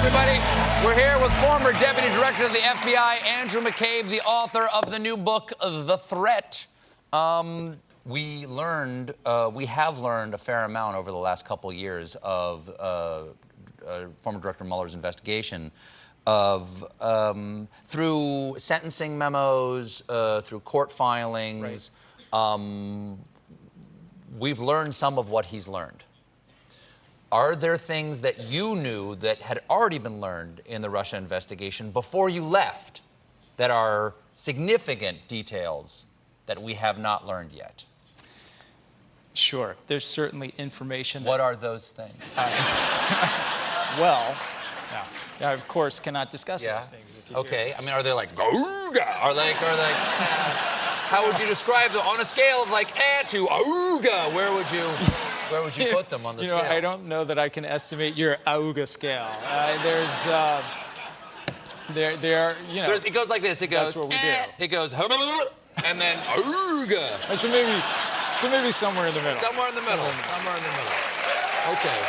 everybody. We're here with former Deputy Director of the FBI, Andrew McCabe, the author of the new book, The Threat. We have learned a fair amount over the last couple of years of former Director Mueller's investigation of through sentencing memos, through court filings. Right. We've learned some of what he's learned. Are there things that you knew that had already been learned in the Russia investigation before you left that are significant details that we have not learned yet? Sure. There's certainly information. What are those things? Well, I, of course, cannot discuss those things with you. Okay. Here. I mean, are they like, Ooga? Are they how would you describe them on a scale of like to Ooga? Where would you put them on the scale? I don't know that I can estimate your Auga scale. It goes like this. It goes. That's what we do. It goes, and then Ooga. And so maybe somewhere in the middle. Somewhere in the middle. Somewhere in the middle. Okay.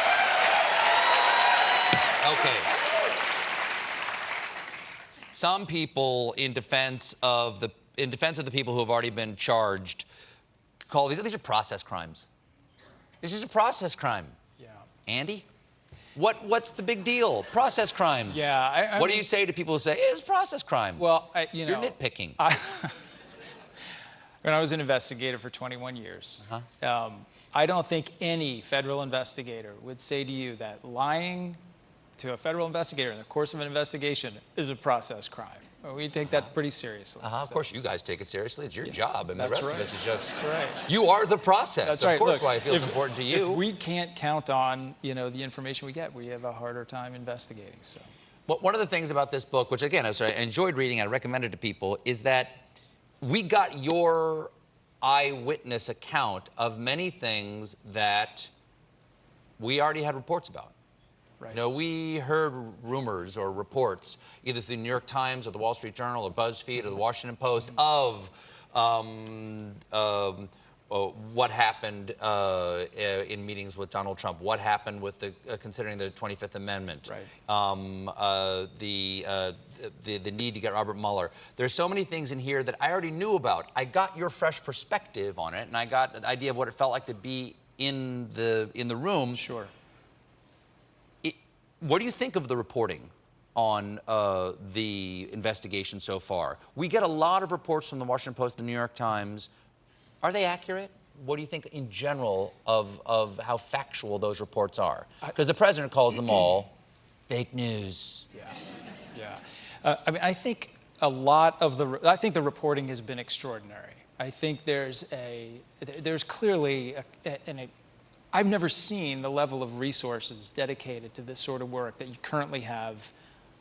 Okay. Some people, in defense of the people who have already been charged, call these are process crimes. This is a process crime. Yeah. Andy, what's the big deal? Process crimes. Yeah. What do you say to people who say it's process crimes? Well, you're nitpicking. When I was an investigator for 21 years, I don't think any federal investigator would say to you that lying to a federal investigator in the course of an investigation is a process crime. We take that pretty seriously. Of course, you guys take it seriously. It's your job. I mean, the That's rest right. of us is just... That's right. You are the process. That's of right. course, Look, why it feels important to you. If we can't count on, the information we get, we have a harder time investigating. So, well, one of the things about this book, which again, I enjoyed reading, I recommend it to people, is that we got your eyewitness account of many things that we already had reports about. right. We heard rumors or reports, either through the New York Times or the Wall Street Journal or BuzzFeed or the Washington Post, of what happened in meetings with Donald Trump, what happened with considering the 25th Amendment, right. the need to get Robert Mueller. There's so many things in here that I already knew about. I got your fresh perspective on it, and I got an idea of what it felt like to be in the room. Sure. What do you think of the reporting on the investigation so far? We get a lot of reports from the Washington Post and the New York Times. Are they accurate? What do you think in general of how factual those reports are? Because the president calls them all fake news. Yeah. I mean, I think a lot of the reporting has been extraordinary. I think there's clearly I've never seen the level of resources dedicated to this sort of work that you currently have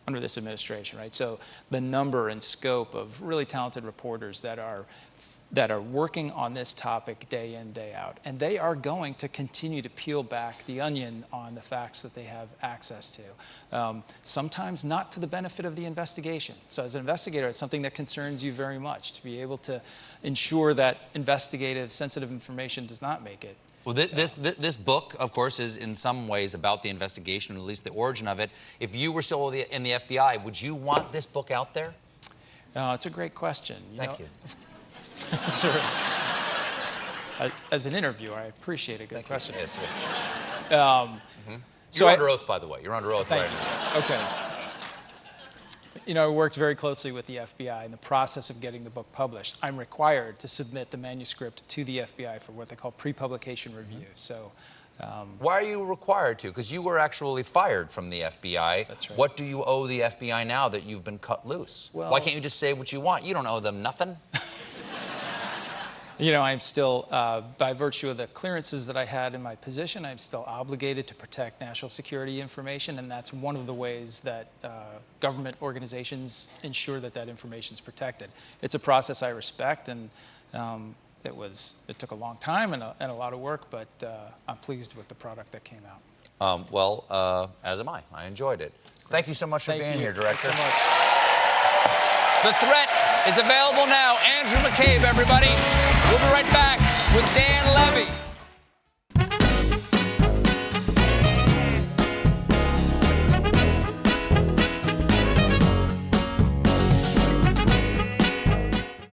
under this administration, right? So the number and scope of really talented reporters that are working on this topic day in, day out. And they are going to continue to peel back the onion on the facts that they have access to. Sometimes not to the benefit of the investigation. So as an investigator, it's something that concerns you very much, to be able to ensure that investigative, sensitive information does not make it. Well, this book, of course, is in some ways about the investigation, at least the origin of it. If you were still in the FBI, would you want this book out there? It's a great question. Thank you. Sir, as an interviewer, I appreciate a good question. Yes. So you're under oath, by the way. You're under oath right now. Thank you. Okay. I worked very closely with the FBI in the process of getting the book published. I'm required to submit the manuscript to the FBI for what they call pre-publication review. So, why are you required to? Because you were actually fired from the FBI. That's right. What do you owe the FBI now that you've been cut loose? Well, why can't you just say what you want? You don't owe them nothing. I'm still, by virtue of the clearances that I had in my position, I'm still obligated to protect national security information, and that's one of the ways that government organizations ensure that that information is protected. It's a process I respect, and it took a long time and a lot of work, but I'm pleased with the product that came out. As am I. I enjoyed it. Thank you so much for being here, Director. Thanks so much. The Threat is available now. Andrew McCabe, everybody. We'll be right back with Dan Levy.